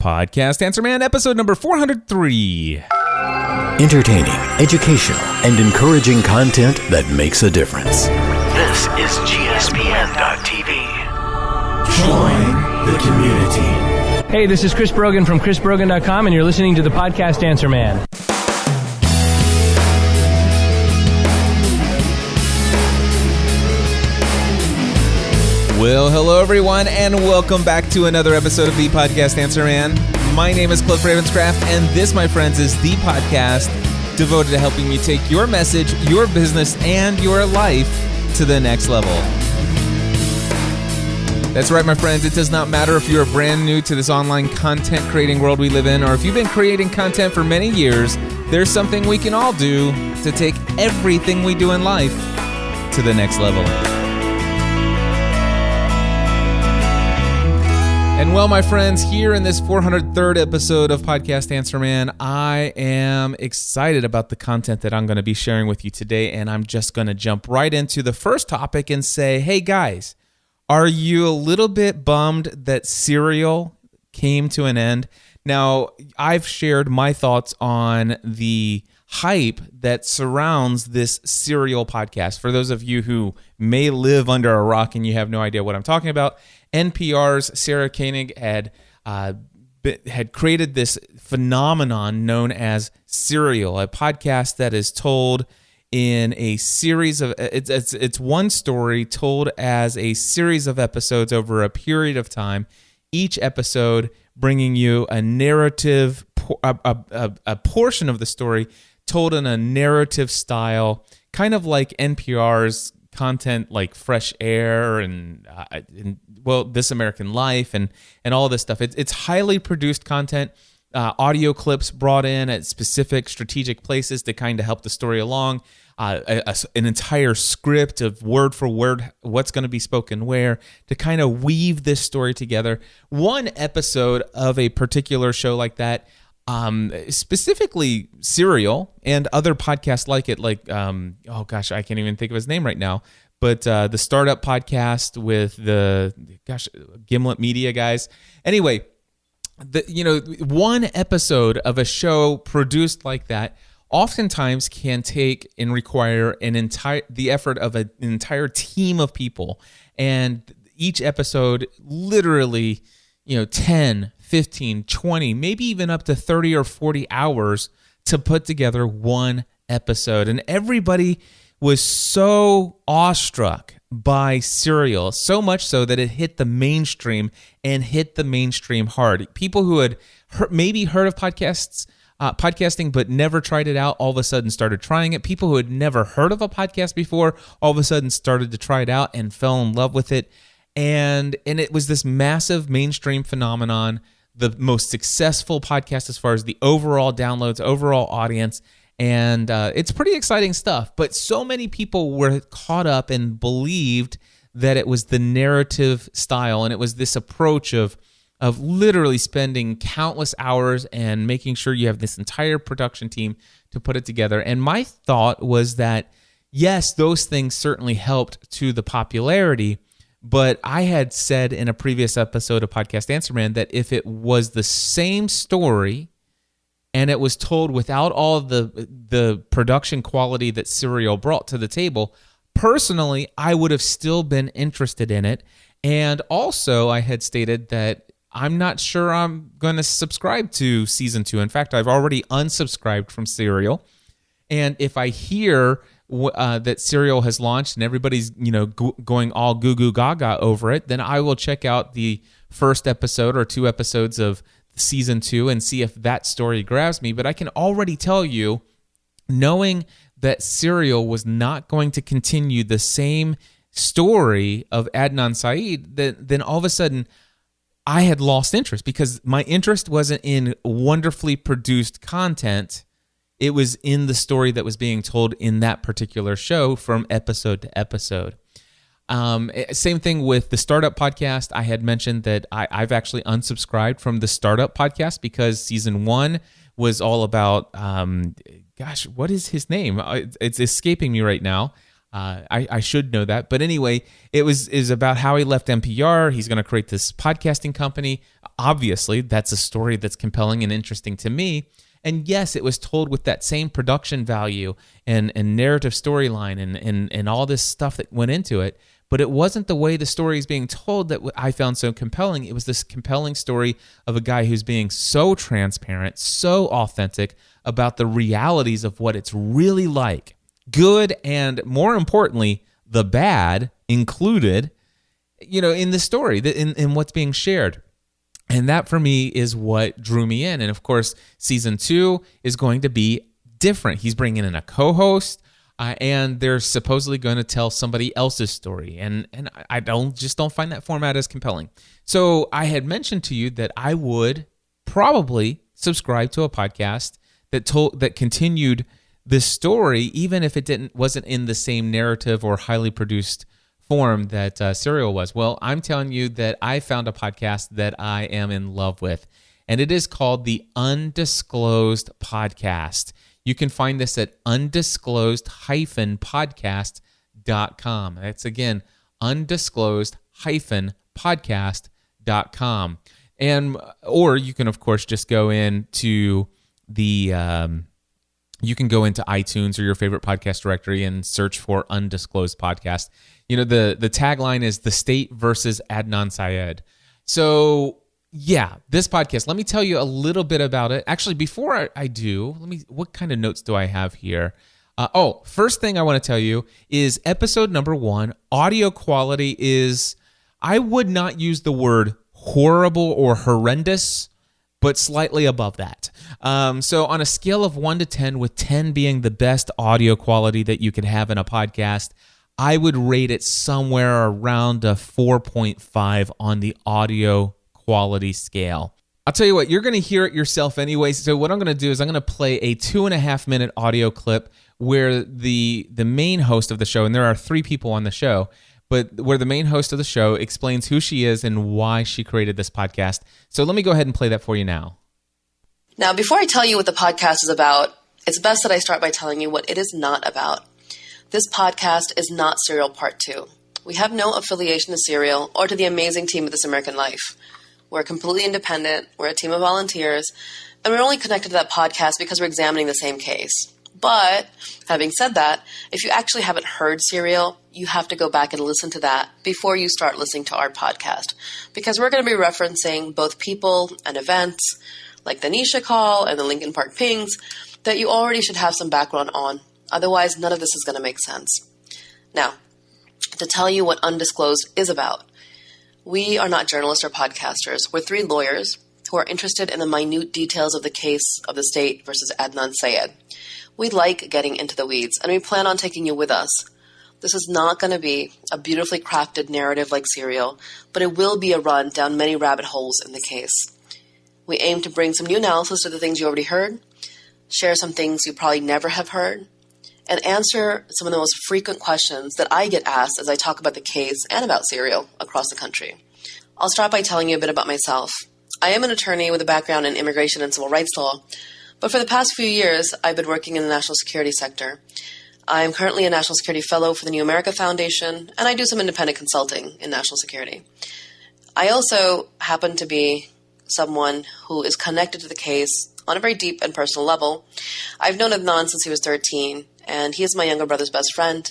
Podcast Answer Man, episode number 403. Entertaining, educational, and encouraging content that makes a difference. This is GSPN.TV. Join the community. Hey, this is Chris Brogan from chrisbrogan.com, and you're listening to the Podcast Answer Man. Well, hello everyone, and welcome back to another episode of the Podcast Answer Man. My name is Cliff Ravenscraft, and this, my friends, is the podcast devoted to helping you take your message, your business, and your life to the next level. That's right, my friends. It does not matter if you're brand new to this online content creating world we live in, or if you've been creating content for many years. There's something we can all do to take everything we do in life to the next level. And well, my friends, here in this 403rd episode of Podcast Answer Man, I am excited about the content that I'm going to be sharing with you today, and I'm just going to jump right into the first topic and say, hey guys, are you a little bit bummed that Serial came to an end? Now, I've shared my thoughts on the hype that surrounds this Serial podcast. For those of you who may live under a rock and you have no idea what I'm talking about, NPR's Sarah Koenig had created this phenomenon known as Serial, a podcast that is told in a series of it's one story told as a series of episodes over a period of time. Each episode bringing you a narrative, a portion of the story told in a narrative style, kind of like NPR's content, like Fresh Air and This American Life and all this stuff. It's highly produced content, audio clips brought in at specific strategic places to kind of help the story along, an entire script of word for word what's going to be spoken where to kind of weave this story together. One episode of a particular show like that, specifically Serial and other podcasts like it, like, I can't even think of his name right now, but the Startup Podcast with the Gimlet Media guys. Anyway, one episode of a show produced like that oftentimes can take and require the effort of an entire team of people, and each episode literally, 10, 15, 20, maybe even up to 30 or 40 hours to put together one episode. And everybody was so awestruck by Serial, so much so that it hit the mainstream and hit the mainstream hard. People who had maybe heard of podcasting but never tried it out, all of a sudden started trying it. People who had never heard of a podcast before, all of a sudden started to try it out and fell in love with it. And it was this massive mainstream phenomenon, the most successful podcast as far as the overall downloads, overall audience. And it's pretty exciting stuff. But so many people were caught up and believed that it was the narrative style, and it was this approach of literally spending countless hours and making sure you have this entire production team to put it together. And my thought was that, yes, those things certainly helped to the popularity, but I had said in a previous episode of Podcast Answer Man that if it was the same story and it was told without all of the production quality that Serial brought to the table, personally, I would have still been interested in it. And also, I had stated that I'm not sure I'm going to subscribe to season 2. In fact, I've already unsubscribed from Serial. And if I hear that Serial has launched and everybody's going all goo goo gaga over it, then I will check out the first episode or 2 episodes of season 2 and see if that story grabs me. But I can already tell you, knowing that Serial was not going to continue the same story of Adnan Syed, then all of a sudden I had lost interest, because my interest wasn't in wonderfully produced content. It was in the story that was being told in that particular show from episode to episode. Same thing with the Startup Podcast. I had mentioned that I've actually unsubscribed from the Startup Podcast because season 1 was all about, what is his name? It's escaping me right now. I should know that. But anyway, is about how he left NPR. He's going to create this podcasting company. Obviously, that's a story that's compelling and interesting to me. And yes, it was told with that same production value and narrative storyline and all this stuff that went into it. But it wasn't the way the story is being told that I found so compelling. It was this compelling story of a guy who's being so transparent, so authentic about the realities of what it's really like. Good and, more importantly, the bad included, in the story, in what's being shared. And that, for me, is what drew me in. And, of course, season 2 is going to be different. He's bringing in a co-host, and they're supposedly going to tell somebody else's story. And I don't find that format as compelling. So I had mentioned to you that I would probably subscribe to a podcast that continued this story, even if it wasn't in the same narrative or highly produced form that Serial was. Well, I'm telling you that I found a podcast that I am in love with, and it is called the Undisclosed Podcast. You can find this at undisclosed-podcast.com. That's, again, undisclosed-podcast.com. Or you can, of course, just go into you can go into iTunes or your favorite podcast directory and search for Undisclosed Podcast. The tagline is The State versus Adnan Syed. So, yeah, this podcast, let me tell you a little bit about it. Actually, before I do, what kind of notes do I have here? First thing I want to tell you is episode number 1, audio quality is, I would not use the word horrible or horrendous, but slightly above that. So on a scale of 1 to 10, with 10 being the best audio quality that you could have in a podcast, I would rate it somewhere around a 4.5 on the audio quality scale. I'll tell you what, you're going to hear it yourself anyway. So what I'm going to do is I'm going to play a 2.5-minute audio clip where the main host of the show, and there are 3 people on the show, but where the main host of the show explains who she is and why she created this podcast. So let me go ahead and play that for you now. Now, before I tell you what the podcast is about, it's best that I start by telling you what it is not about. This podcast is not Serial Part 2. We have no affiliation to Serial or to the amazing team of This American Life. We're completely independent, we're a team of volunteers, and we're only connected to that podcast because we're examining the same case. But, having said that, if you actually haven't heard Serial, you have to go back and listen to that before you start listening to our podcast. Because we're going to be referencing both people and events, like the Nisha call and the Lincoln Park pings, that you already should have some background on. Otherwise, none of this is going to make sense. Now, to tell you what Undisclosed is about, we are not journalists or podcasters. We're 3 lawyers who are interested in the minute details of the case of the state versus Adnan Syed. We like getting into the weeds, and we plan on taking you with us. This is not going to be a beautifully crafted narrative like Serial, but it will be a run down many rabbit holes in the case. We aim to bring some new analysis to the things you already heard, share some things you probably never have heard, and answer some of the most frequent questions that I get asked as I talk about the case and about Serial across the country. I'll start by telling you a bit about myself. I am an attorney with a background in immigration and civil rights law, but for the past few years, I've been working in the national security sector. I am currently a National Security Fellow for the New America Foundation, and I do some independent consulting in national security. I also happen to be someone who is connected to the case on a very deep and personal level. I've known Adnan since he was 13, and he is my younger brother's best friend.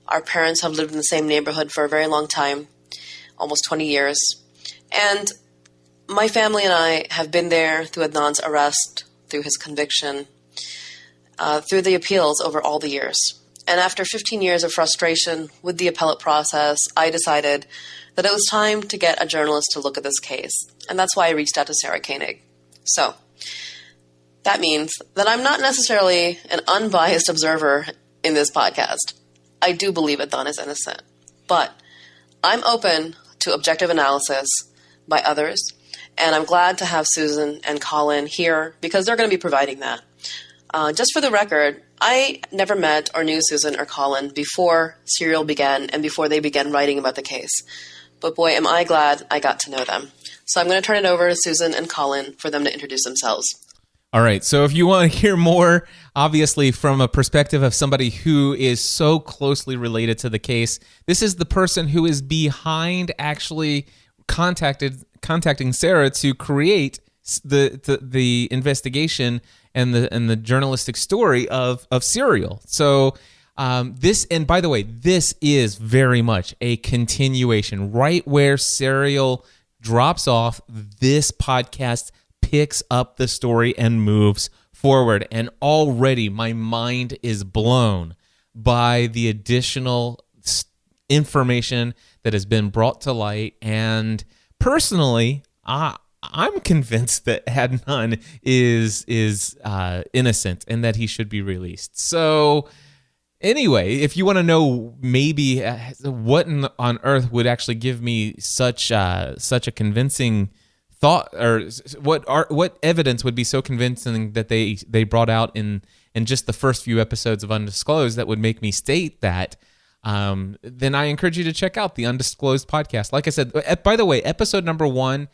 Our parents have lived in the same neighborhood for a very long time, almost 20 years. And my family and I have been there through Adnan's arrest, through his conviction, through the appeals over all the years. And after 15 years of frustration with the appellate process, I decided that it was time to get a journalist to look at this case. And that's why I reached out to Sarah Koenig. So, that means that I'm not necessarily an unbiased observer in this podcast. I do believe Adnan is innocent. But I'm open to objective analysis by others, and I'm glad to have Susan and Colin here because they're going to be providing that. Just for the record, I never met or knew Susan or Colin before Serial began and before they began writing about the case. But boy, am I glad I got to know them. So I'm going to turn it over to Susan and Colin for them to introduce themselves. All right. So if you want to hear more, obviously from a perspective of somebody who is so closely related to the case, this is the person who is behind actually contacting Sarah to create the investigation and the journalistic story of Serial. So this, and by the way, this is very much a continuation. Right where Serial drops off, this podcast picks up the story and moves forward. And already my mind is blown by the additional information that has been brought to light. And personally, I'm convinced that Adnan is innocent and that he should be released. So anyway, if you want to know maybe what on earth would actually give me such a convincing thought, or what evidence would be so convincing that they brought out in just the first few episodes of Undisclosed that would make me state that, then I encourage you to check out the Undisclosed podcast. Like I said, by the way, episode number 1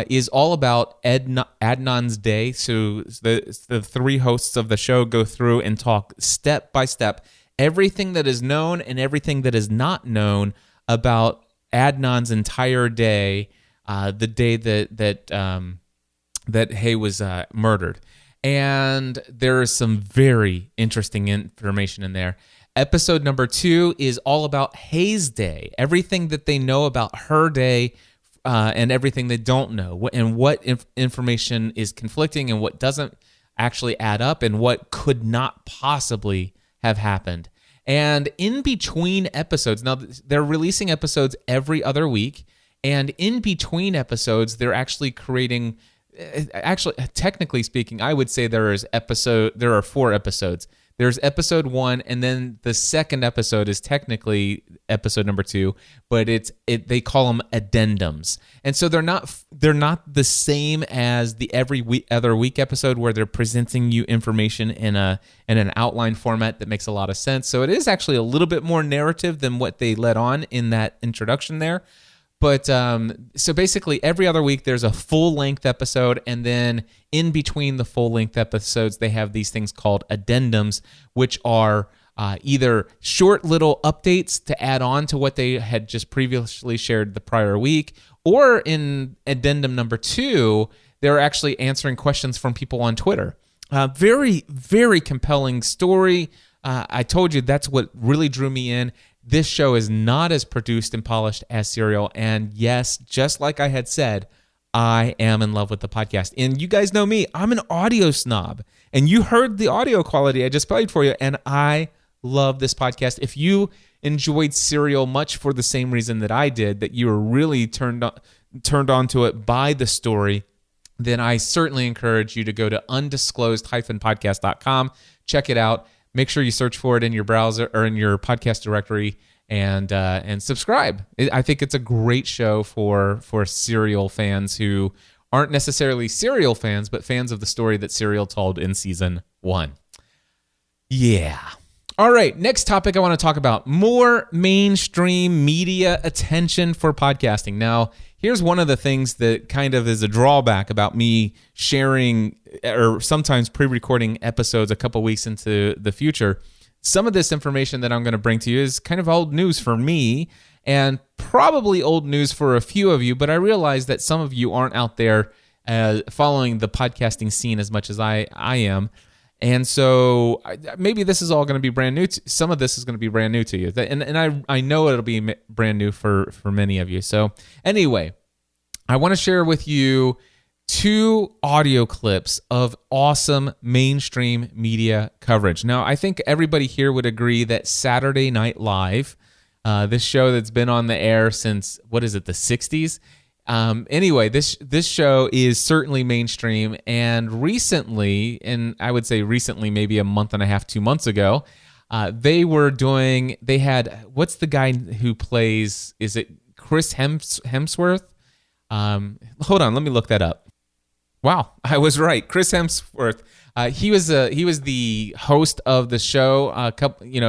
is all about Adnan's day. So the 3 hosts of the show go through and talk step by step everything that is known and everything that is not known about Adnan's entire day, the day that Hay was murdered. And there is some very interesting information in there. Episode number 2 is all about Hay's day, everything that they know about her day, and everything they don't know, and what information is conflicting and what doesn't actually add up, and what could not possibly have happened. And in between episodes, now they're releasing episodes every other week, and in between episodes, they're actually creating, technically speaking, I would say there are 4 episodes. There's episode 1, and then the second episode is technically episode number 2, but they call them addendums, and so they're not the same as the other week episode where they're presenting you information in an outline format that makes a lot of sense. So it is actually a little bit more narrative than what they let on in that introduction there. But so basically every other week there's a full-length episode, and then in between the full-length episodes they have these things called addendums, which are either short little updates to add on to what they had just previously shared the prior week, or in addendum number 2, they're actually answering questions from people on Twitter. Very, very compelling story. I told you that's what really drew me in. This show is not as produced and polished as Serial. And yes, just like I had said, I am in love with the podcast. And you guys know me, I'm an audio snob. And you heard the audio quality I just played for you. And I love this podcast. If you enjoyed Serial much for the same reason that I did, that you were really turned on to it by the story, then I certainly encourage you to go to undisclosed-podcast.com. Check it out. Make sure you search for it in your browser or in your podcast directory, and subscribe. I think it's a great show for Serial fans who aren't necessarily Serial fans, but fans of the story that Serial told in season 1. Yeah. All right, next topic I want to talk about: more mainstream media attention for podcasting. Now, here's one of the things that kind of is a drawback about me sharing or sometimes pre-recording episodes a couple weeks into the future. Some of this information that I'm going to bring to you is kind of old news for me, and probably old news for a few of you, but I realize that some of you aren't out there following the podcasting scene as much as I am. And so maybe this is all going to be brand new. Some of this is going to be brand new to you. And I know it'll be brand new for many of you. So anyway, I want to share with you 2 audio clips of awesome mainstream media coverage. Now, I think everybody here would agree that Saturday Night Live, this show that's been on the air since, the 60s? Anyway, this show is certainly mainstream, and recently, and I would say recently, maybe a month and a half, 2 months ago, they had, what's the guy who plays, is it Chris Hemsworth? Hold on, let me look that up. Wow, I was right. Chris Hemsworth. He was the host of the show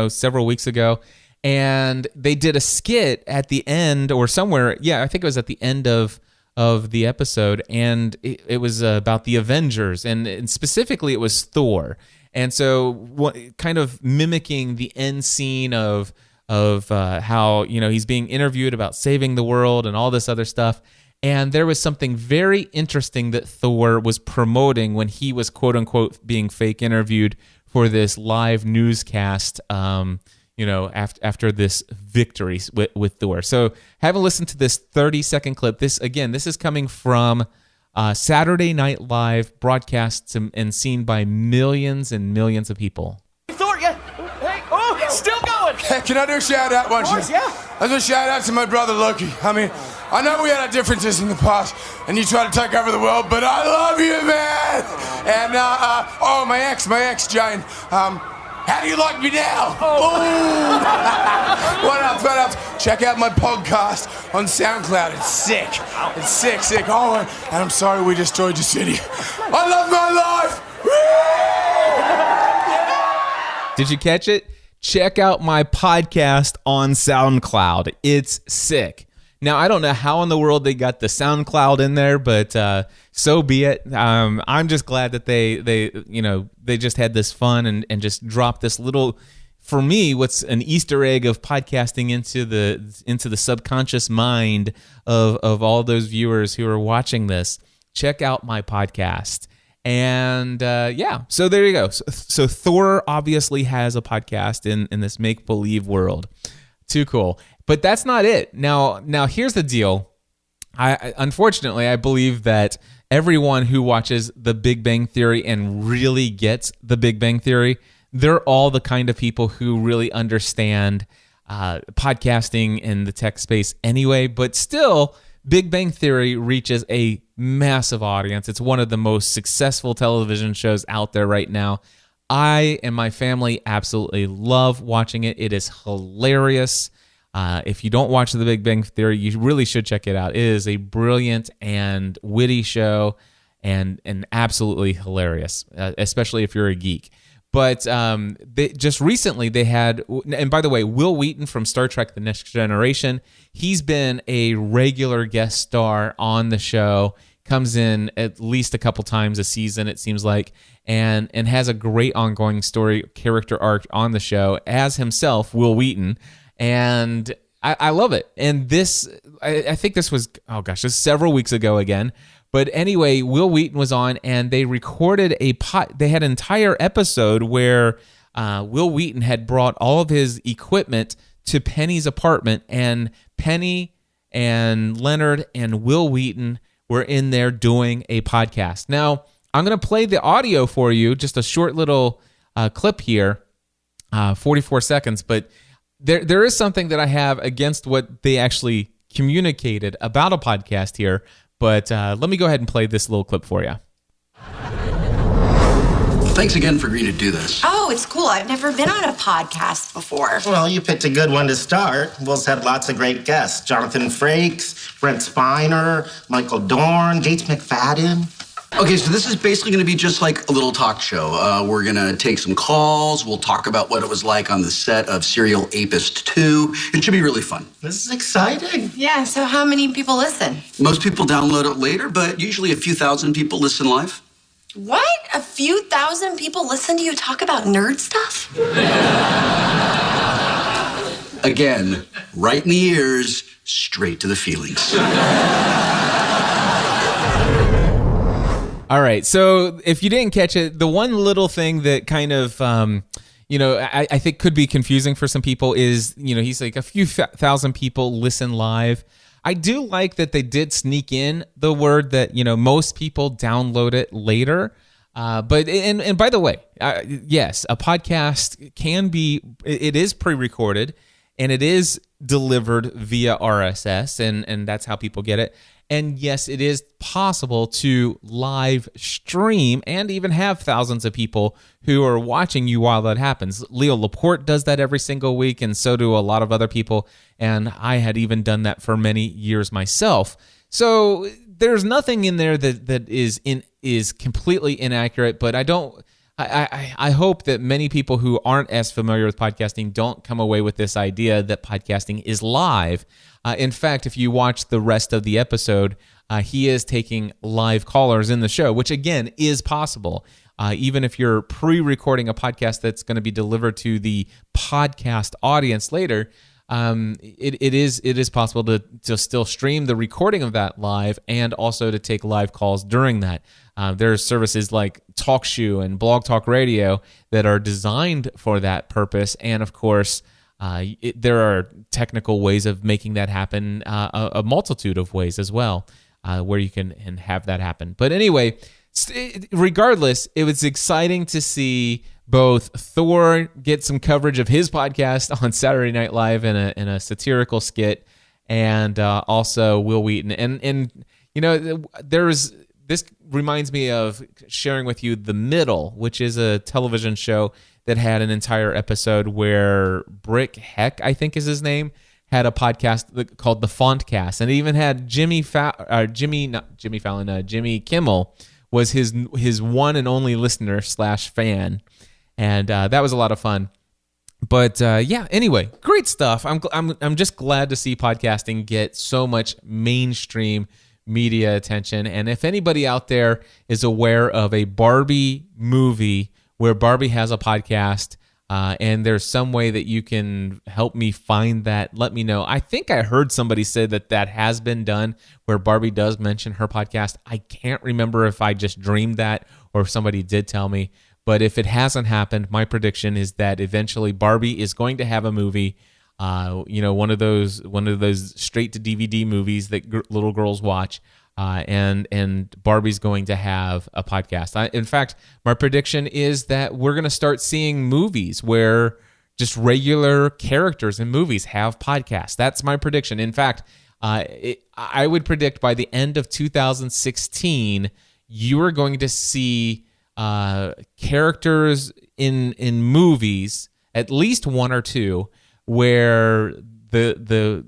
several weeks ago, and they did a skit at the end or somewhere. Yeah, I think it was at the end of of the episode, and it was about the Avengers, and specifically it was Thor. And so, kind of mimicking the end scene of how he's being interviewed about saving the world and all this other stuff. And there was something very interesting that Thor was promoting when he was quote unquote being fake interviewed for this live newscast. After this victory with Thor. So have a listen to this 30-second clip. This is coming from Saturday Night Live, broadcasts and seen by millions and millions of people. Thor, yeah. Hey, oh, it's still going. Hey, can I do a shout out once? Of course, yeah. I was going to shout out to my brother Loki. I mean, I know we had our differences in the past, and you tried to take over the world, but I love you, man. And my ex, Jane. How do you like me now? Oh. What up? Check out my podcast on SoundCloud. It's sick. It's sick. Oh, and I'm sorry we destroyed your city. I love my life. Did you catch it? Check out my podcast on SoundCloud. It's sick. Now, I don't know how in the world they got the SoundCloud in there, but so be it. I'm just glad that they just had this fun and just dropped this little, for me, what's an Easter egg of podcasting into the subconscious mind of all those viewers who are watching this. Check out my podcast. And so there you go. So Thor obviously has a podcast in this make-believe world. Too cool. But that's not it. Now here's the deal. Unfortunately, I believe that everyone who watches The Big Bang Theory and really gets The Big Bang Theory, they're all the kind of people who really understand podcasting in the tech space anyway. But still, Big Bang Theory reaches a massive audience. It's one of the most successful television shows out there right now. I and my family absolutely love watching it. It is hilarious. If you don't watch The Big Bang Theory, you really should check it out. It is a brilliant and witty show and absolutely hilarious, especially if you're a geek. But just recently they had, and by the way, Will Wheaton from Star Trek The Next Generation, he's been a regular guest star on the show, comes in at least a couple times a season, it seems like, and has a great ongoing story, character arc on the show as himself, Will Wheaton. And I love it. And this, I think this was, just several weeks ago again. But anyway, Will Wheaton was on, and they recorded they had an entire episode where Will Wheaton had brought all of his equipment to Penny's apartment, and Penny and Leonard and Will Wheaton were in there doing a podcast. Now, I'm going to play the audio for you, just a short little clip here, 44 seconds, but there is something that I have against what they actually communicated about a podcast here, but let me go ahead and play this little clip for you. Thanks again for agreeing to do this. Oh, it's cool. I've never been on a podcast before. Well, you picked a good one to start. Will's had lots of great guests. Jonathan Frakes, Brent Spiner, Michael Dorn, Gates McFadden. Okay, so this is basically going to be just like a little talk show. We're going to take some calls. We'll talk about what it was like on the set of Serial Apist 2. It should be really fun. This is exciting. Yeah, so how many people listen? Most people download it later, but usually a few thousand people listen live. What? A few thousand people listen to you talk about nerd stuff? Again, right in the ears, straight to the feelings. All right, so if you didn't catch it, the one little thing that kind of, I think could be confusing for some people is, he's like a few thousand people listen live. I do like that they did sneak in the word that, most people download it later. But by the way, yes, a podcast it is pre-recorded and it is delivered via RSS and that's how people get it. And yes, it is possible to live stream and even have thousands of people who are watching you while that happens. Leo Laporte does that every single week, and so do a lot of other people. And I had even done that for many years myself. So there's nothing in there that is completely inaccurate, but I don't I hope that many people who aren't as familiar with podcasting don't come away with this idea that podcasting is live. In fact, if you watch the rest of the episode, he is taking live callers in the show, which again is possible. Even if you're pre-recording a podcast that's going to be delivered to the podcast audience later, it is possible to still stream the recording of that live and also to take live calls during that. There are services like TalkShoe and Blog Talk Radio that are designed for that purpose, and of course, there are technical ways of making that happen, a multitude of ways as well, where you can have that happen. But anyway, regardless, it was exciting to see both Thor get some coverage of his podcast on Saturday Night Live in a satirical skit, and also Will Wheaton. And you know, this reminds me of sharing with you The Middle, which is a television show that had an entire episode where Brick Heck, I think is his name, had a podcast called The Fontcast, and it even had Jimmy Kimmel was his one and only listener / fan, and that was a lot of fun. But anyway, great stuff. I'm just glad to see podcasting get so much mainstream media attention. And if anybody out there is aware of a Barbie movie where Barbie has a podcast, and there's some way that you can help me find that, let me know. I think I heard somebody say that has been done, where Barbie does mention her podcast. I can't remember if I just dreamed that or if somebody did tell me. But if it hasn't happened, my prediction is that eventually Barbie is going to have a movie. One of those straight to DVD movies that little girls watch, and Barbie's going to have a podcast. In fact, my prediction is that we're going to start seeing movies where just regular characters in movies have podcasts. That's my prediction. In fact, I would predict by the end of 2016, you are going to see characters in movies, at least one or two, where the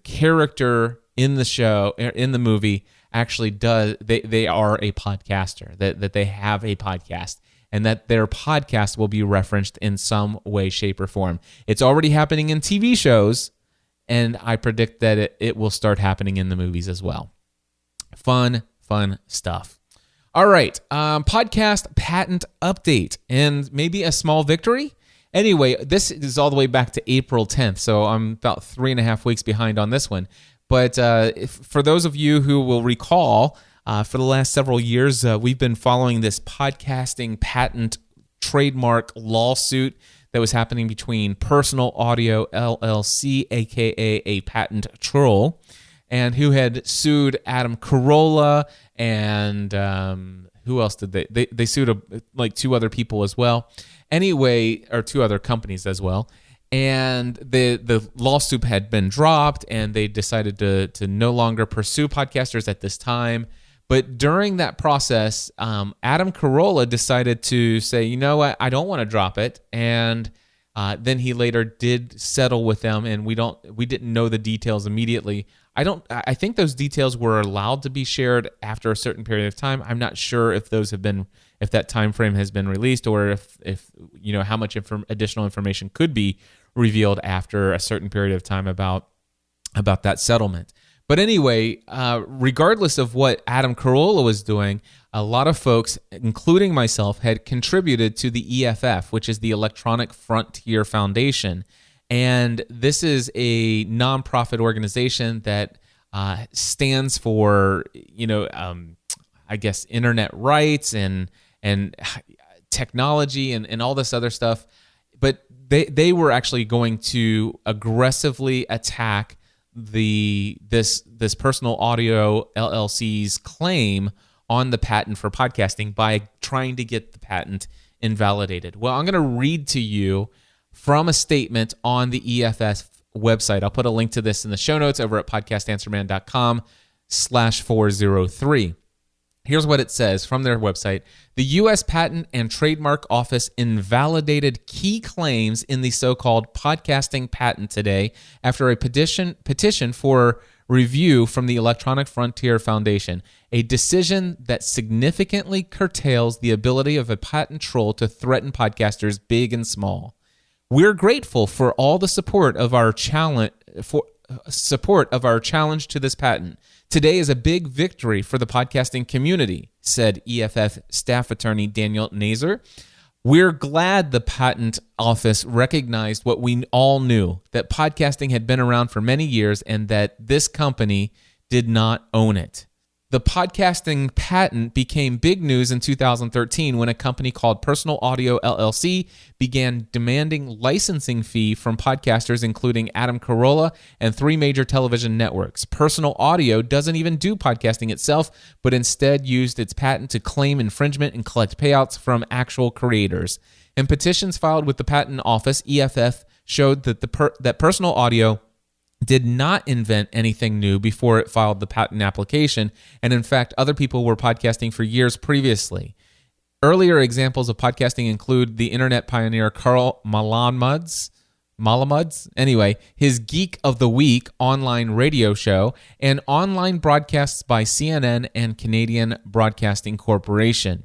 character in the show, in the movie, actually they are a podcaster, that they have a podcast, and that their podcast will be referenced in some way, shape, or form. It's already happening in TV shows, and I predict that it will start happening in the movies as well. Fun stuff. All right, podcast patent update, and maybe a small victory. Anyway, this is all the way back to April 10th, so I'm about 3.5 weeks behind on this one. But for those of you who will recall, for the last several years, we've been following this podcasting patent trademark lawsuit that was happening between Personal Audio LLC, aka a patent troll, and who had sued Adam Carolla, and who else did they sued like two other people as well. Anyway, or two other companies as well. And the lawsuit had been dropped, and they decided to no longer pursue podcasters at this time. But during that process, Adam Carolla decided to say, you know what, I don't want to drop it. And then he later did settle with them, and we didn't know the details immediately. I think those details were allowed to be shared after a certain period of time. I'm not sure if that time frame has been released, or if you know how much additional information could be revealed after a certain period of time about that settlement. But anyway, regardless of what Adam Carolla was doing, a lot of folks, including myself, had contributed to the EFF, which is the Electronic Frontier Foundation. And this is a nonprofit organization that stands for, I guess, internet rights and technology and all this other stuff. But they were actually going to aggressively attack this Personal Audio LLC's claim on the patent for podcasting by trying to get the patent invalidated. Well, I'm going to read to you from a statement on the EFF website. I'll put a link to this in the show notes over at podcastanswerman.com/403. Here's what it says from their website. The U.S. Patent and Trademark Office invalidated key claims in the so-called podcasting patent today after a petition for review from the Electronic Frontier Foundation, a decision that significantly curtails the ability of a patent troll to threaten podcasters big and small. We're grateful for all the support of our challenge to this patent. Today is a big victory for the podcasting community, said EFF staff attorney Daniel Nazer. We're glad the patent office recognized what we all knew, that podcasting had been around for many years and that this company did not own it. The podcasting patent became big news in 2013 when a company called Personal Audio LLC began demanding licensing fee from podcasters, including Adam Carolla and 3 major television networks. Personal Audio doesn't even do podcasting itself, but instead used its patent to claim infringement and collect payouts from actual creators. In petitions filed with the patent office, EFF showed that that Personal Audio did not invent anything new before it filed the patent application, and in fact, other people were podcasting for years previously. Earlier examples of podcasting include the internet pioneer Carl Malamuds, his Geek of the Week online radio show, and online broadcasts by CNN and Canadian Broadcasting Corporation.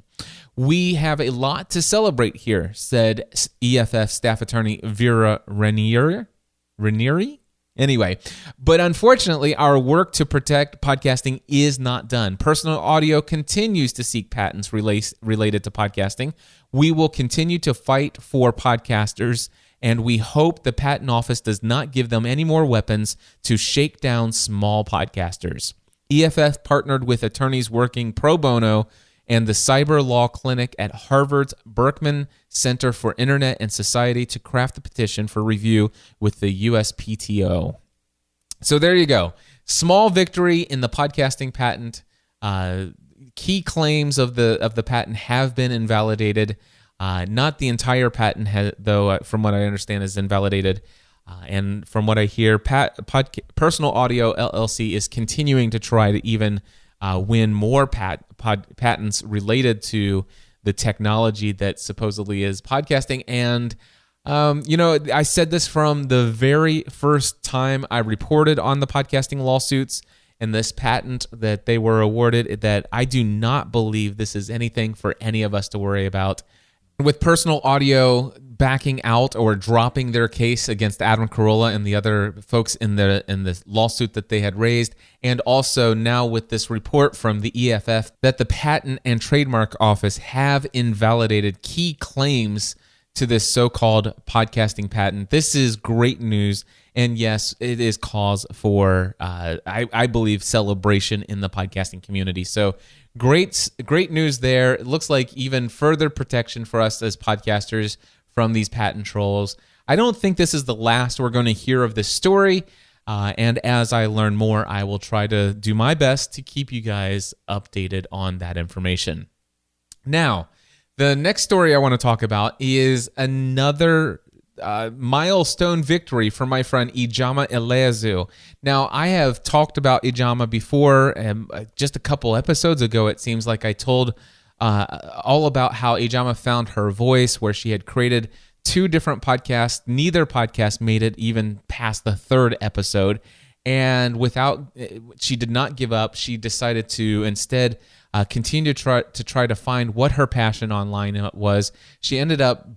We have a lot to celebrate here, said EFF staff attorney Vera Ranieri? Anyway, but unfortunately, our work to protect podcasting is not done. Personal Audio continues to seek patents related to podcasting. We will continue to fight for podcasters, and we hope the patent office does not give them any more weapons to shake down small podcasters. EFF partnered with attorneys working pro bono and the Cyber Law Clinic at Harvard's Berkman Center for Internet and Society to craft the petition for review with the USPTO. So there you go. Small victory in the podcasting patent. Key claims of the patent have been invalidated. Not the entire patent, though, from what I understand, is invalidated. And from what I hear, Personal Audio LLC is continuing to try to even win more patents related to the technology that supposedly is podcasting. And, I said this from the very first time I reported on the podcasting lawsuits and this patent that they were awarded, that I do not believe this is anything for any of us to worry about. With Personal Audio backing out or dropping their case against Adam Carolla and the other folks in the lawsuit that they had raised, and also now with this report from the EFF that the Patent and Trademark Office have invalidated key claims to this so-called podcasting patent. This is great news, and yes, it is cause for, I believe, celebration in the podcasting community. So great news there. It looks like even further protection for us as podcasters from these patent trolls. I don't think this is the last we're going to hear of this story. And as I learn more, I will try to do my best to keep you guys updated on that information. Now, the next story I want to talk about is another milestone victory for my friend Ijama Eleazu. Now, I have talked about Ijama before, just a couple episodes ago. It seems like I told all about how Ijama found her voice, where she had created 2 different podcasts. Neither podcast made it even past the 3rd episode, and she did not give up. She decided to instead continue to try to find what her passion online was. She ended up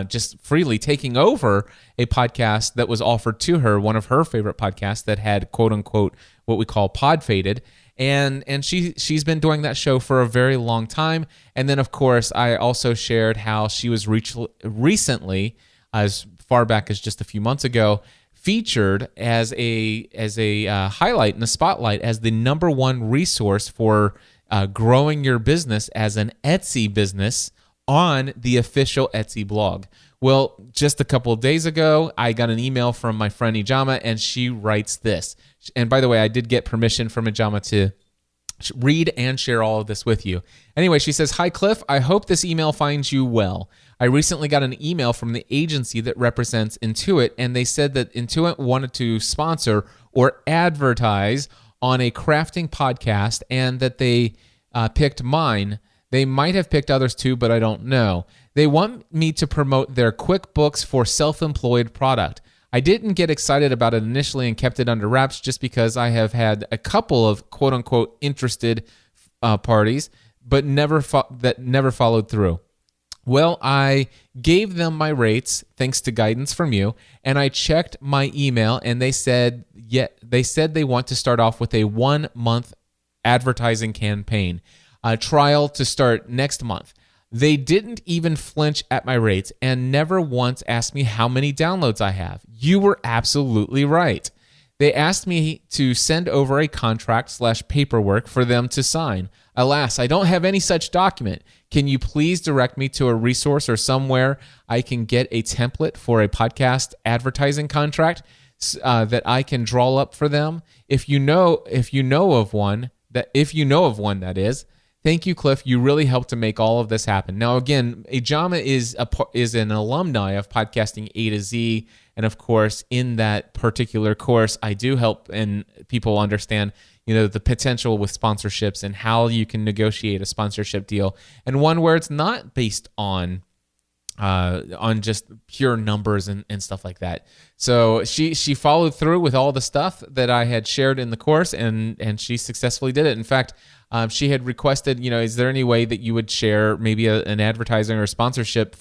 just freely taking over a podcast that was offered to her, one of her favorite podcasts that had quote unquote what we call pod faded. And she's been doing that show for a very long time. And then of course I also shared how she was recently, as far back as just a few months ago, featured as a highlight in the spotlight as the #1 resource for growing your business as an Etsy business on the official Etsy blog. Well, just a couple of days ago, I got an email from my friend Ijama, and she writes this. And by the way, I did get permission from Ijama to read and share all of this with you. Anyway, she says, "Hi, Cliff. I hope this email finds you well. I recently got an email from the agency that represents Intuit, and they said that Intuit wanted to sponsor or advertise on a crafting podcast, and that they picked mine. They might have picked others too, but I don't know. They want me to promote their QuickBooks for Self-Employed product. I didn't get excited about it initially and kept it under wraps just because I have had a couple of quote-unquote interested parties, but never followed through. Well, I gave them my rates thanks to guidance from you, and I checked my email, and they said they want to start off with a 1-month advertising campaign, a trial to start next month. They didn't even flinch at my rates and never once asked me how many downloads I have. You were absolutely right. They asked me to send over a contract/paperwork for them to sign. Alas, I don't have any such document. Can you please direct me to a resource or somewhere I can get a template for a podcast advertising contract that I can draw up for them? If you know of one, that is. Thank you, Cliff. You really helped to make all of this happen. Now, again, Ijama is an alumni of Podcasting A to Z, and of course, in that particular course, I do help and people understand, the potential with sponsorships and how you can negotiate a sponsorship deal, and one where it's not based on just pure numbers and stuff like that. So she followed through with all the stuff that I had shared in the course, and she successfully did it. In fact, she had requested, is there any way that you would share maybe an advertising or sponsorship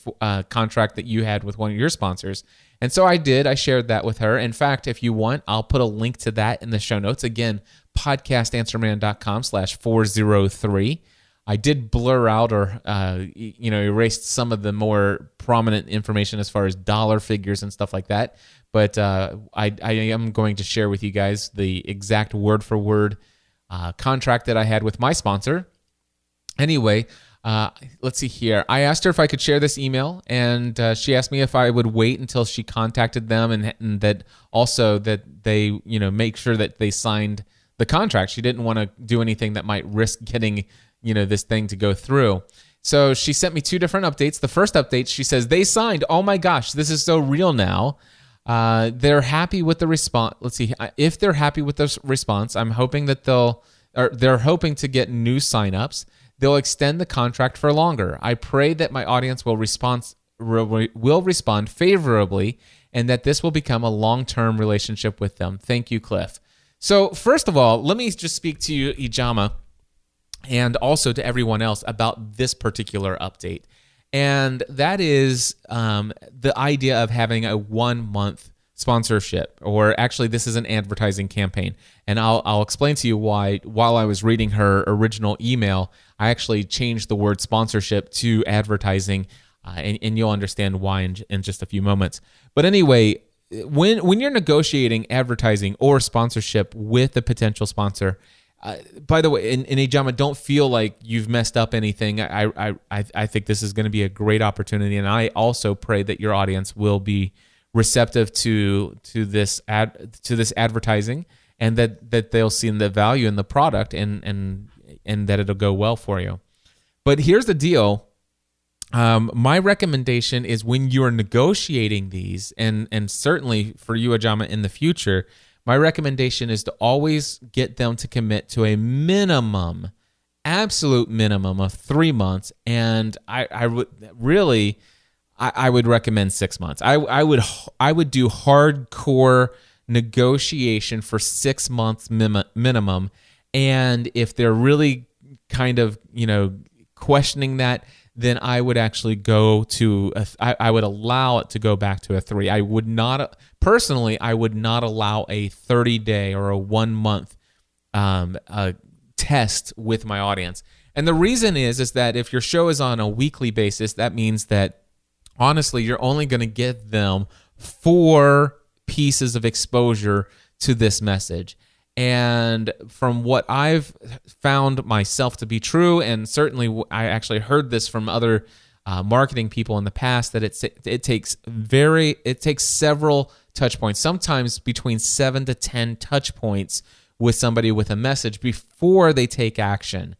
contract that you had with one of your sponsors? And so I did. I shared that with her. In fact, if you want, I'll put a link to that in the show notes. Again, podcastanswerman.com/403. I did blur out or erased some of the more prominent information as far as dollar figures and stuff like that. But I am going to share with you guys the exact word for word contract that I had with my sponsor. Anyway, let's see here. I asked her if I could share this email, and she asked me if I would wait until she contacted them, and that also that they make sure that they signed the contract. She didn't want to do anything that might risk getting this thing to go through. So she sent me 2 different updates. The first update, she says, they signed. Oh my gosh, this is so real now. They're happy with the response. Let's see. If they're happy with the response, I'm hoping that they're hoping to get new signups. They'll extend the contract for longer. I pray that my audience will respond favorably and that this will become a long-term relationship with them. Thank you, Cliff. So first of all, let me just speak to you, Ijama, and also to everyone else about this particular update. And that is the idea of having a 1-month sponsorship, or actually this is an advertising campaign. And I'll explain to you why. While I was reading her original email, I actually changed the word sponsorship to advertising, and you'll understand why in just a few moments. But anyway, when you're negotiating advertising or sponsorship with a potential sponsor, by the way, in Ijama, don't feel like you've messed up anything. I think this is going to be a great opportunity, and I also pray that your audience will be receptive to this advertising, and that they'll see the value in the product, and that it'll go well for you. But here's the deal. My recommendation is when you're negotiating these, and certainly for you, Ijama, in the future, my recommendation is to always get them to commit to a absolute minimum of 3 months. And I would recommend 6 months. I would do hardcore negotiation for 6 months minimum. And if they're really kind of, questioning that, then I would actually go to I would allow it to go back to a 3. I would not allow a 30-day or a 1-month test with my audience. And the reason is that if your show is on a weekly basis, that means that honestly you're only going to give them 4 pieces of exposure to this message. And from what I've found myself to be true, and certainly I actually heard this from other marketing people in the past, that it takes several touch points, sometimes between 7 to 10 touch points with somebody with a message before they take action.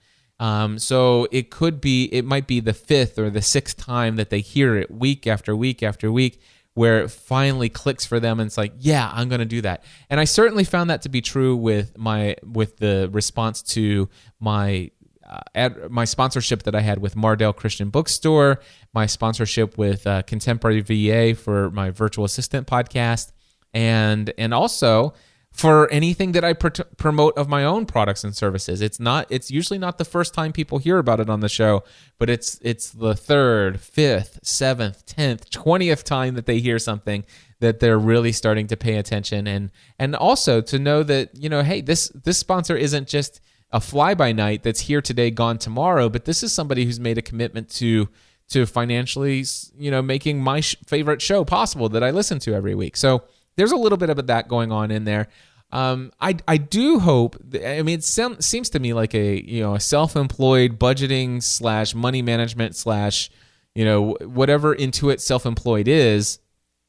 So it might be the 5th or the 6th time that they hear it week after week after week, where it finally clicks for them and it's like, yeah, I'm going to do that. And I certainly found that to be true with the response to my sponsorship that I had with Mardell Christian Bookstore, my sponsorship with Contemporary VA for my virtual assistant podcast, and also for anything that I promote of my own products and services. It's usually not the first time people hear about it on the show, but it's the 3rd, 5th, 7th, 10th, 20th time that they hear something that they're really starting to pay attention, and also to know that, hey, this sponsor isn't just a fly-by-night that's here today, gone tomorrow, but this is somebody who's made a commitment to financially, making my favorite show possible that I listen to every week. So there's a little bit of that going on in there. I do hope. It seems to me like a self-employed budgeting / money management / whatever Intuit self-employed is.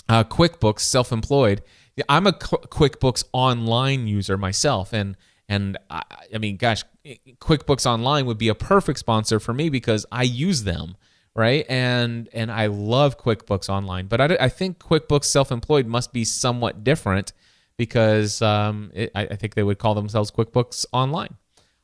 QuickBooks self-employed. I'm a QuickBooks Online user myself, and gosh, QuickBooks Online would be a perfect sponsor for me because I use them. Right, and I love QuickBooks Online, but I think QuickBooks Self-Employed must be somewhat different because I think they would call themselves QuickBooks Online.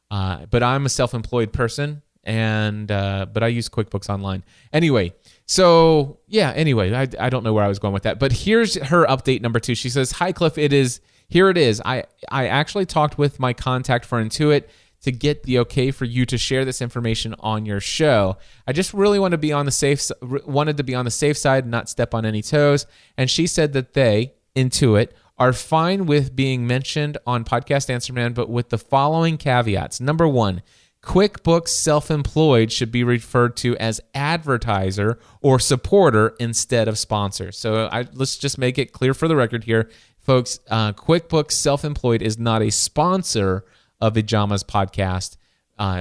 But I'm a self-employed person, but I use QuickBooks Online. Anyway, I don't know where I was going with that, but here's her update number 2. She says, "Hi Cliff, here it is. I actually talked with my contact for Intuit to get the okay for you to share this information on your show. I just really wanted to be on the safe side and not step on any toes. And she said that they, Intuit, are fine with being mentioned on Podcast Answer Man, but with the following caveats. Number 1, QuickBooks Self-Employed should be referred to as advertiser or supporter instead of sponsor." So let's just make it clear for the record here, folks. QuickBooks Self-Employed is not a sponsor of Ijama's podcast,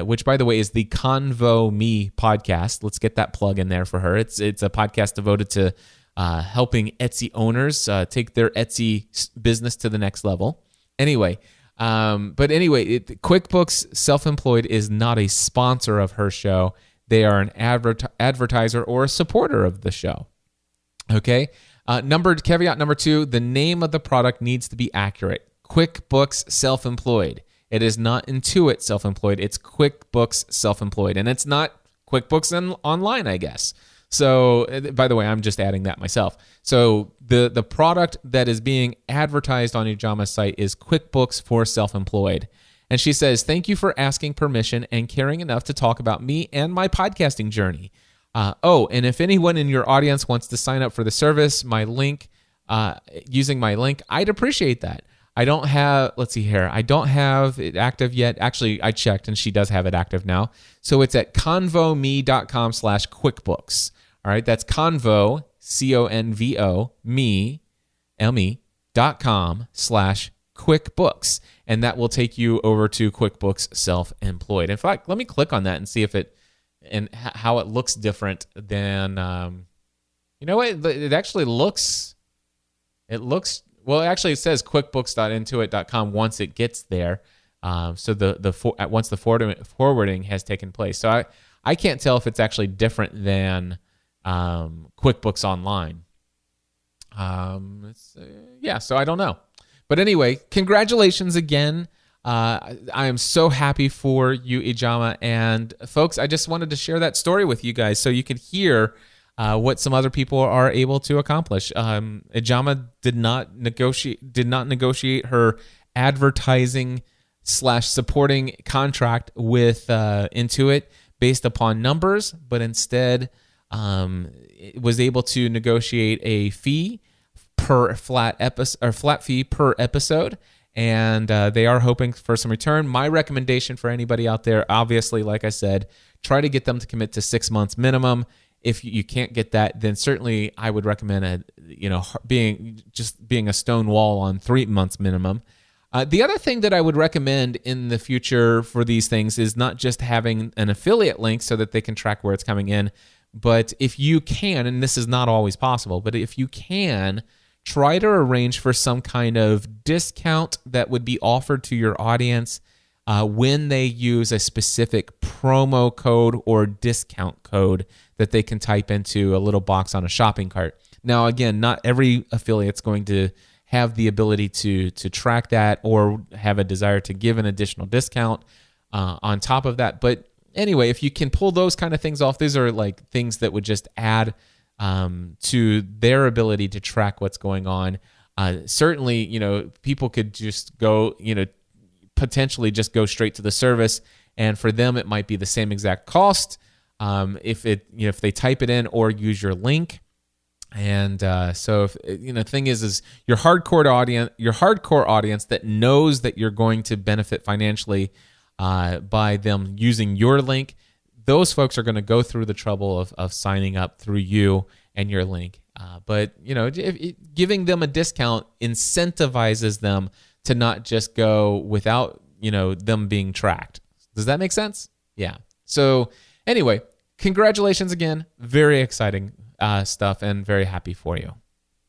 which, by the way, is the Convo Me podcast. Let's get that plug in there for her. It's a podcast devoted to helping Etsy owners take their Etsy business to the next level. QuickBooks Self-Employed is not a sponsor of her show. They are an advertiser or a supporter of the show. Okay. Caveat number 2, the name of the product needs to be accurate. QuickBooks Self-Employed. It is not Intuit Self-Employed. It's QuickBooks Self-Employed. And it's not QuickBooks Online, I guess. So, by the way, I'm just adding that myself. So the product that is being advertised on Ijama's site is QuickBooks for Self-Employed. And she says, "Thank you for asking permission and caring enough to talk about me and my podcasting journey. And if anyone in your audience wants to sign up for the service, using my link, I'd appreciate that. I don't have it active yet. Actually, I checked and she does have it active now. So it's at convome.com/QuickBooks. All right, that's Convo, CONVO, me.com/QuickBooks. And that will take you over to QuickBooks Self-Employed. In fact, let me click on that and see how it looks different than, it actually looks, well, actually, it says QuickBooks.intuit.com once it gets there. So once the forwarding has taken place. So I can't tell if it's actually different than QuickBooks Online. So I don't know. But anyway, congratulations again. I am so happy for you, Ijama. And folks, I just wanted to share that story with you guys so you could hear what some other people are able to accomplish. Ijama did not negotiate her advertising / supporting contract with Intuit based upon numbers, but instead was able to negotiate a fee per flat fee per episode. And they are hoping for some return. My recommendation for anybody out there, obviously, like I said, try to get them to commit to 6 months minimum. If you can't get that, then certainly I would recommend being a stone wall on 3 months minimum. The other thing that I would recommend in the future for these things is not just having an affiliate link so that they can track where it's coming in, but if you can, and this is not always possible, but if you can, try to arrange for some kind of discount that would be offered to your audience when they use a specific promo code or discount code that they can type into a little box on a shopping cart. Now, again, not every affiliate's going to have the ability to track that or have a desire to give an additional discount on top of that. But anyway, if you can pull those kind of things off, these are like things that would just add to their ability to track what's going on. Certainly, people could just go, potentially just go straight to the service, and for them it might be the same exact cost if they type it in or use your link. And so if, the thing is your hardcore audience that knows that you're going to benefit financially by them using your link, those folks are going to go through the trouble of signing up through you and your link. But giving them a discount incentivizes them to not just go without them being tracked. Does that make sense? Yeah. So anyway, congratulations again. Very exciting stuff, and very happy for you.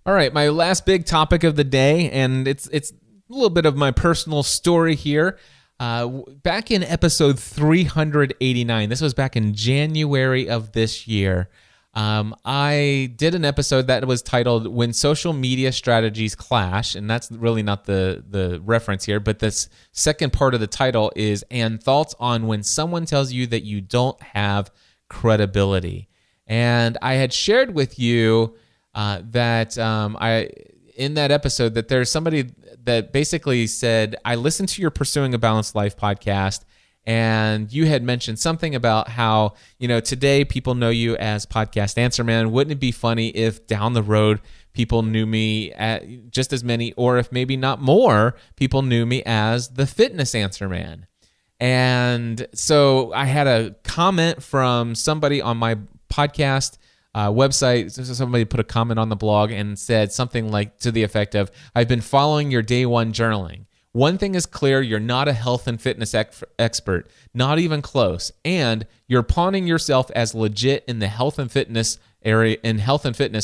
All right, my last big topic of the day, and it's a little bit of my personal story here. Back in episode 389, this was back in January of this year, I did an episode that was titled "When Social Media Strategies Clash," and that's really not the reference here, but this second part of the title is "And Thoughts on When Someone Tells You That You Don't Have Credibility." And I had shared with you that in that episode that there's somebody that basically said, I listened to your Pursuing a Balanced Life podcast, and you had mentioned something about how, today people know you as Podcast Answer Man. Wouldn't it be funny if down the road people knew me at just as many, or if maybe not more, people knew me as the Fitness Answer Man? And so I had a comment from somebody on my podcast website. Somebody put a comment on the blog and said something like to the effect of, I've been following your day one journaling. One thing is clear, you're not a health and fitness expert, not even close. And you're pawning yourself as legit in the health and fitness area,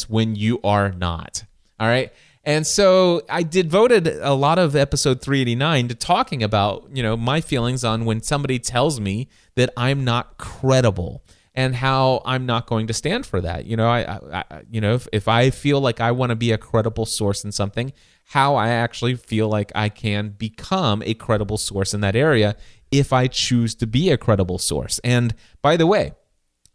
when you are not. All right. And so I devoted a lot of episode 389 to talking about, my feelings on when somebody tells me that I'm not credible, and how I'm not going to stand for that. If I feel like I want to be a credible source in something, how I actually feel like I can become a credible source in that area if I choose to be a credible source. And by the way,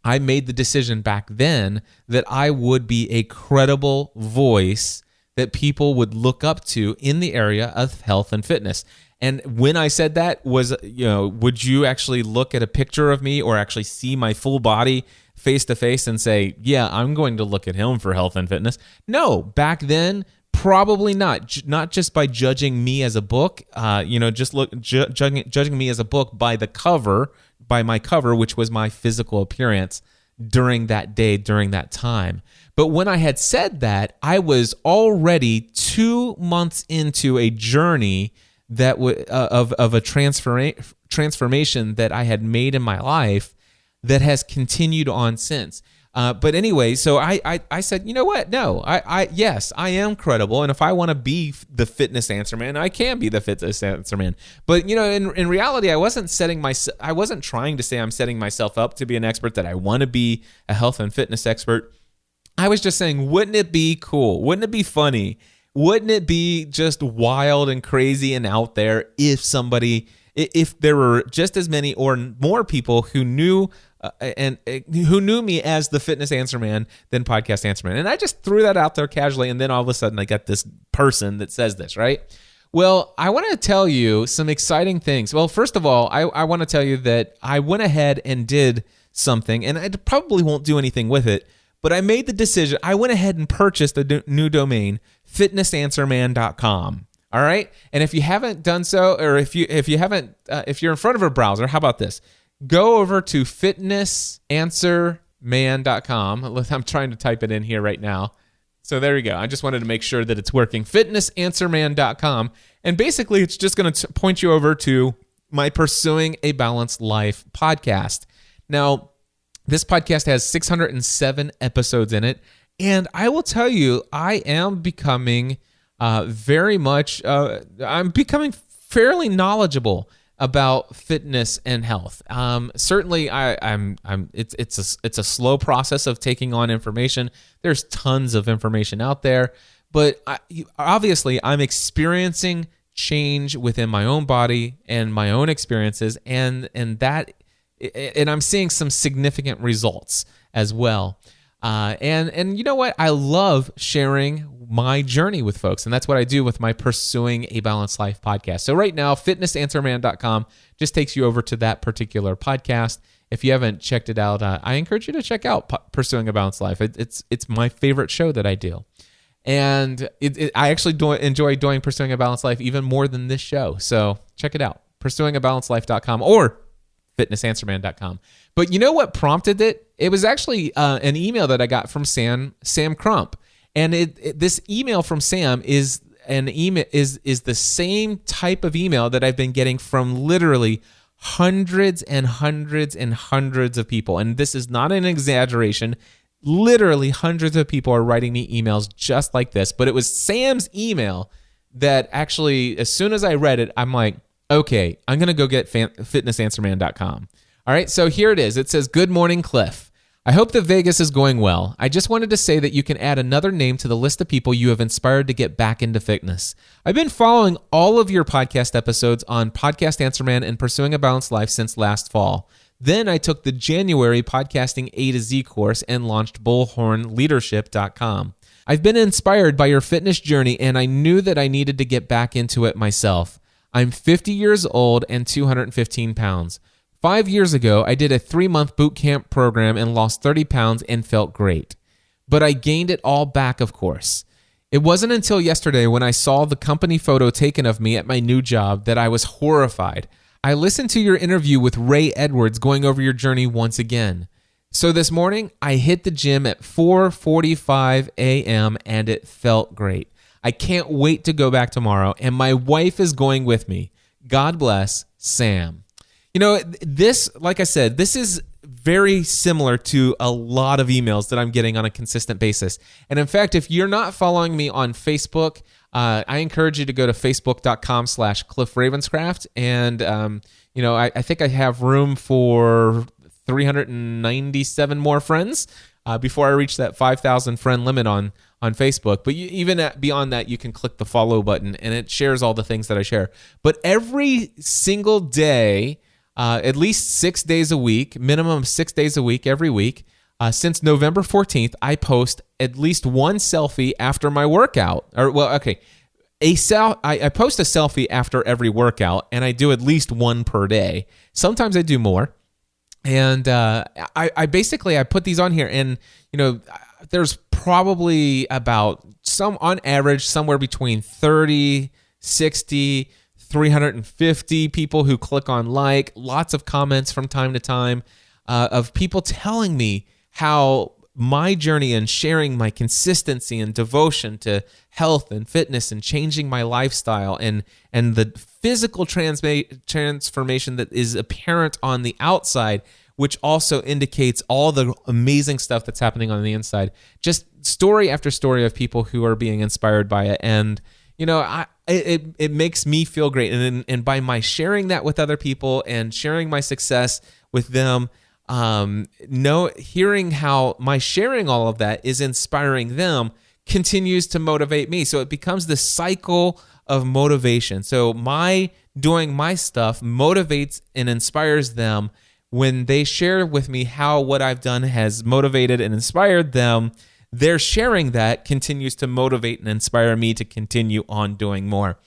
I made the decision back then that I would be a credible voice that people would look up to in the area of health and fitness. And when I said that was, would you actually look at a picture of me or actually see my full body face to face and say, yeah, I'm going to look at him for health and fitness? No, back then, probably not. Not just by judging me as a book, judging me as a book by my cover, which was my physical appearance during that day, during that time. But when I had said that, I was already 2 months into a journey that of a transformation that I had made in my life that has continued on since. But anyway, so I said, you know what? No, yes, I am credible, and if I want to be the Fitness Answer Man, I can be the Fitness Answer Man. But in reality, I wasn't trying to say I'm setting myself up to be an expert, that I want to be a health and fitness expert. I was just saying, wouldn't it be cool? Wouldn't it be funny? Wouldn't it be just wild and crazy and out there if there were just as many or more people who knew who knew me as the Fitness Answer Man than Podcast Answer Man? And I just threw that out there casually, and then all of a sudden I got this person that says this, right? Well, I want to tell you some exciting things. Well, first of all, I want to tell you that I went ahead and did something, and I probably won't do anything with it, but I made the decision. I went ahead and purchased a new domain, fitnessanswerman.com. All right. And if you haven't done so, or if you're in front of a browser, how about this? Go over to fitnessanswerman.com. I'm trying to type it in here right now. So there you go. I just wanted to make sure that it's working. Fitnessanswerman.com. And basically, it's just going to point you over to my Pursuing a Balanced Life podcast. Now, this podcast has 607 episodes in it, and I will tell you, I am becoming I'm becoming fairly knowledgeable about fitness and health. Certainly, it's a slow process of taking on information. There's tons of information out there, but obviously, I'm experiencing change within my own body and my own experiences, and I'm seeing some significant results as well. And you know what? I love sharing my journey with folks, and that's what I do with my Pursuing a Balanced Life podcast. So right now, fitnessanswerman.com just takes you over to that particular podcast. If you haven't checked it out, I encourage you to check out Pursuing a Balanced Life. It's my favorite show that I do. And I actually enjoy doing Pursuing a Balanced Life even more than this show. So check it out, pursuingabalancedlife.com or fitnessanswerman.com. But you know what prompted it? It was actually an email that I got from Sam Crump. And this email from Sam is the same type of email that I've been getting from literally hundreds and hundreds and hundreds of people. And this is not an exaggeration. Literally hundreds of people are writing me emails just like this. But it was Sam's email that actually, as soon as I read it, I'm like, okay, I'm going to go get fitnessanswerman.com. All right, so here it is. It says, "Good morning, Cliff. I hope that Vegas is going well. I just wanted to say that you can add another name to the list of people you have inspired to get back into fitness. I've been following all of your podcast episodes on Podcast Answerman and Pursuing a Balanced Life since last fall. Then I took the January Podcasting A to Z course and launched bullhornleadership.com. I've been inspired by your fitness journey, and I knew that I needed to get back into it myself. I'm 50 years old and 215 pounds. 5 years ago, I did a 3-month boot camp program and lost 30 pounds and felt great. But I gained it all back, of course. It wasn't until yesterday when I saw the company photo taken of me at my new job that I was horrified. I listened to your interview with Ray Edwards going over your journey once again. So this morning, I hit the gym at 4:45 a.m. and it felt great. I can't wait to go back tomorrow, and my wife is going with me. God bless, Sam." You know, this, like I said, this is very similar to a lot of emails that I'm getting on a consistent basis. And in fact, if you're not following me on Facebook, I encourage you to go to facebook.com/Cliff Ravenscraft. And, I think I have room for 397 more friends before I reach that 5,000 friend limit on Facebook. But beyond that, you can click the follow button and it shares all the things that I share. But every single day, at least 6 days a week, minimum 6 days a week, every week. Since November 14th, I post at least one selfie after my workout. I post a selfie after every workout, and I do at least one per day. Sometimes I do more. And I put these on here, and there's probably about on average, somewhere between 30, 60, 350 people who click on like, lots of comments from time to time of people telling me how my journey and sharing my consistency and devotion to health and fitness and changing my lifestyle and the physical transformation that is apparent on the outside, which also indicates all the amazing stuff that's happening on the inside. Just story after story of people who are being inspired by it. And it makes me feel great. And by my sharing that with other people and sharing my success with them, hearing how my sharing all of that is inspiring them continues to motivate me. So it becomes this cycle of motivation. So my doing my stuff motivates and inspires them when they share with me how what I've done has motivated and inspired them. Their sharing that continues to motivate and inspire me to continue on doing more.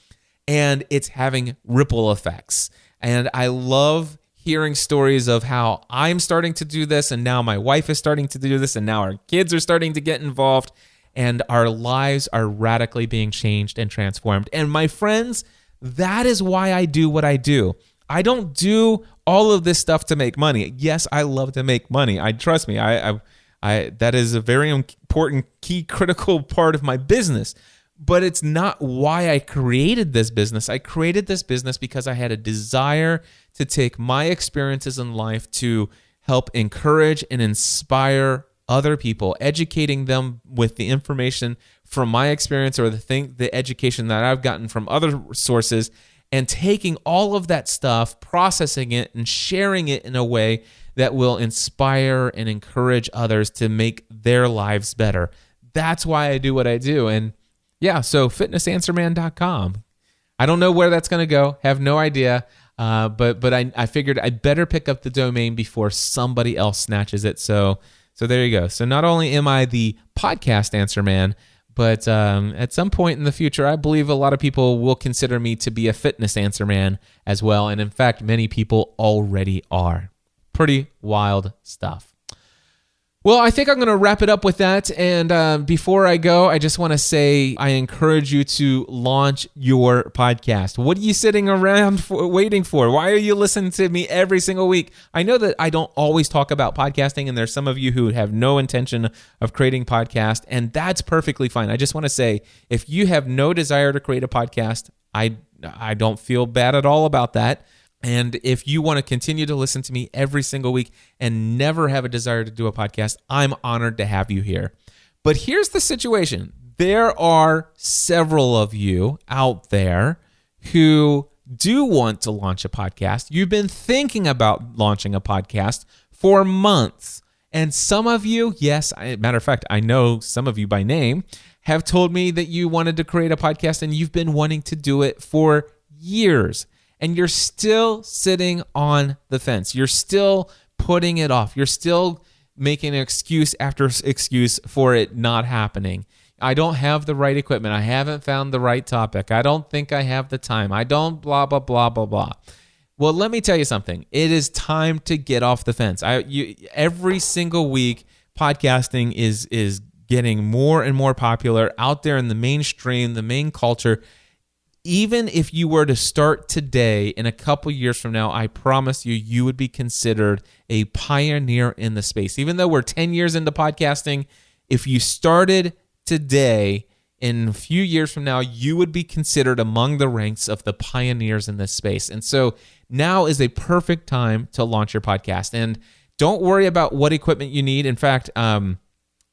And it's having ripple effects. And I love hearing stories of how I'm starting to do this, and now my wife is starting to do this, and now our kids are starting to get involved, and our lives are radically being changed and transformed. And my friends, that is why I do what I do. I don't do all of this stuff to make money. Yes, I love to make money. Trust me, that is a very important, key, critical part of my business. But it's not why I created this business. I created this business because I had a desire to take my experiences in life to help encourage and inspire other people, educating them with the information from my experience or the education that I've gotten from other sources, and taking all of that stuff, processing it, and sharing it in a way that will inspire and encourage others to make their lives better. That's why I do what I do. And yeah, so fitnessanswerman.com. I don't know where that's going to go. Have no idea. But I figured I better pick up the domain before somebody else snatches it. So So there you go. So not only am I the podcast answer man, but at some point in the future, I believe a lot of people will consider me to be a fitness answer man as well. And in fact, many people already are. Pretty wild stuff. Well, I think I'm going to wrap it up with that. And before I go, I just want to say I encourage you to launch your podcast. What are you sitting around waiting for? Why are you listening to me every single week? I know that I don't always talk about podcasting, and there's some of you who have no intention of creating podcast, and that's perfectly fine. I just want to say, if you have no desire to create a podcast, I don't feel bad at all about that. And if you want to continue to listen to me every single week and never have a desire to do a podcast, I'm honored to have you here. But here's the situation. There are several of you out there who do want to launch a podcast. You've been thinking about launching a podcast for months. And some of you, yes, matter of fact, I know some of you by name, have told me that you wanted to create a podcast and you've been wanting to do it for years. And you're still sitting on the fence. You're still putting it off. You're still making excuse after excuse for it not happening. I don't have the right equipment. I haven't found the right topic. I don't think I have the time. I don't blah, blah, blah, blah, blah. Well, let me tell you something. It is time to get off the fence. Every single week, podcasting is getting more and more popular out there in the mainstream, the main culture. Even if you were to start today, in a couple years from now, I promise you would be considered a pioneer in the space. Even though we're 10 years into podcasting, if you started today, in a few years from now, you would be considered among the ranks of the pioneers in this space. And so now is a perfect time to launch your podcast. And don't worry about what equipment you need. In fact,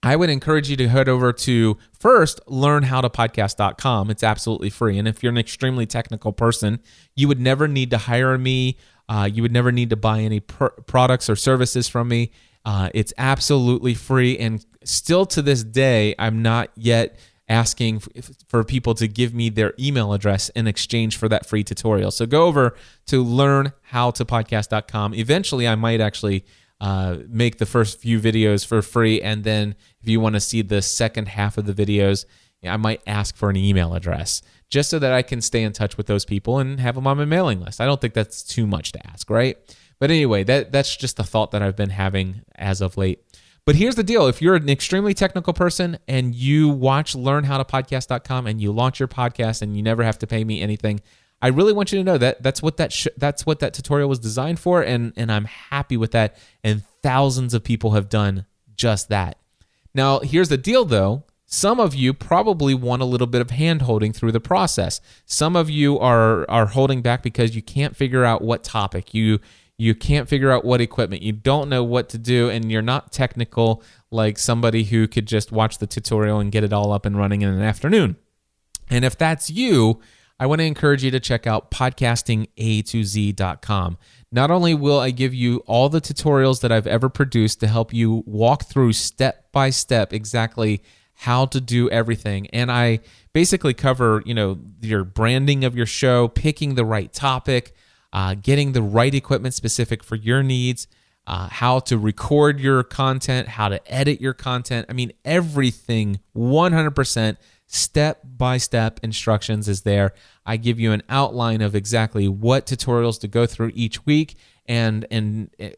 I would encourage you to head over to first learnhowtopodcast.com. It's absolutely free. And if you're an extremely technical person, you would never need to hire me. You would never need to buy any products or services from me. It's absolutely free. And still to this day, I'm not yet asking for people to give me their email address in exchange for that free tutorial. So go over to learnhowtopodcast.com. Eventually, I might actually make the first few videos for free, and then if you want to see the second half of the videos, I might ask for an email address just so that I can stay in touch with those people and have them on my mailing list. I don't think that's too much to ask, right? But anyway, that's just a thought that I've been having as of late. But here's the deal. If you're an extremely technical person and you watch learnhowtopodcast.com and you launch your podcast and you never have to pay me anything, I really want you to know that that's what that tutorial was designed for, and I'm happy with that. And thousands of people have done just that. Now, here's the deal, though. Some of you probably want a little bit of hand-holding through the process. Some of you are holding back because you can't figure out what topic. You can't figure out what equipment. You don't know what to do, and you're not technical like somebody who could just watch the tutorial and get it all up and running in an afternoon. And if that's you, I want to encourage you to check out podcastinga2z.com. Not only will I give you all the tutorials that I've ever produced to help you walk through step by step exactly how to do everything, and I basically cover, your branding of your show, picking the right topic, getting the right equipment specific for your needs, how to record your content, how to edit your content. I mean, everything 100%. Step-by-step instructions is there. I give you an outline of exactly what tutorials to go through each week, and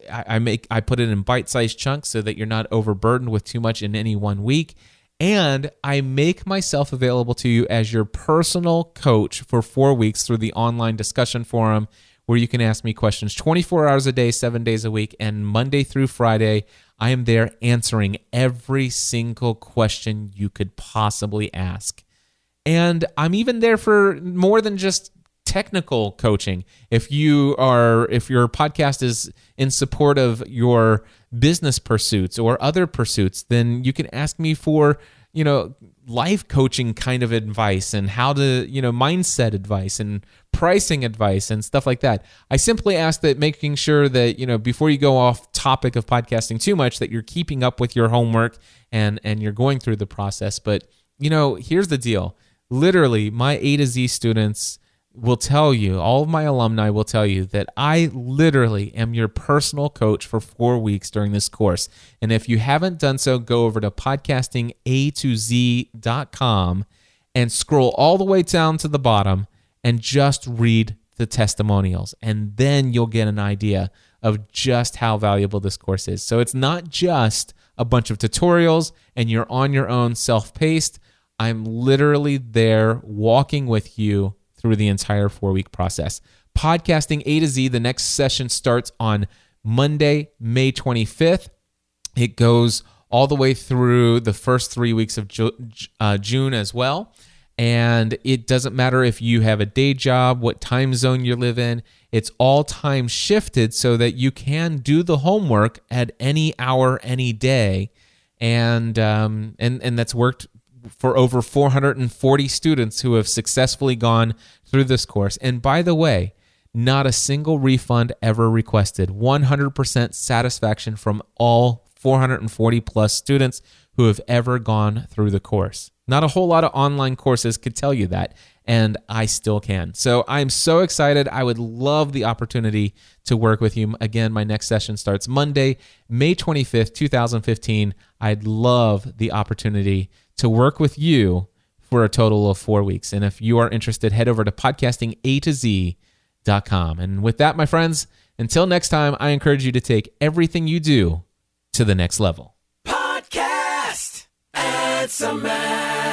I put it in bite-sized chunks so that you're not overburdened with too much in any one week. And I make myself available to you as your personal coach for 4 weeks through the online discussion forum, where you can ask me questions 24 hours a day, 7 days a week, and Monday through Friday, I am there answering every single question you could possibly ask. And I'm even there for more than just technical coaching. If your podcast is in support of your business pursuits or other pursuits, then you can ask me for, life coaching kind of advice and how to, mindset advice and pricing advice and stuff like that. I simply ask that, making sure that, before you go off topic of podcasting too much, that you're keeping up with your homework and you're going through the process. But, here's the deal. Literally, my A to Z students, will tell you, all of my alumni will tell you that I literally am your personal coach for 4 weeks during this course. And if you haven't done so, go over to podcastinga2z.com and scroll all the way down to the bottom and just read the testimonials. And then you'll get an idea of just how valuable this course is. So it's not just a bunch of tutorials and you're on your own, self-paced. I'm literally there walking with you through the entire 4-week process. Podcasting A to Z, the next session starts on Monday, May 25th. It goes all the way through the first 3 weeks of June as well. And it doesn't matter if you have a day job, what time zone you live in. It's all time shifted so that you can do the homework at any hour, any day. And that's worked for over 440 students who have successfully gone through this course. And by the way, not a single refund ever requested. 100% satisfaction from all 440 plus students who have ever gone through the course. Not a whole lot of online courses could tell you that, and I still can. So I'm so excited. I would love the opportunity to work with you. Again, my next session starts Monday, May 25th, 2015. I'd love the opportunity to work with you for a total of 4 weeks. And if you are interested, head over to podcastinga2z.com. And with that, my friends, until next time, I encourage you to take everything you do to the next level. Podcast. It's a man.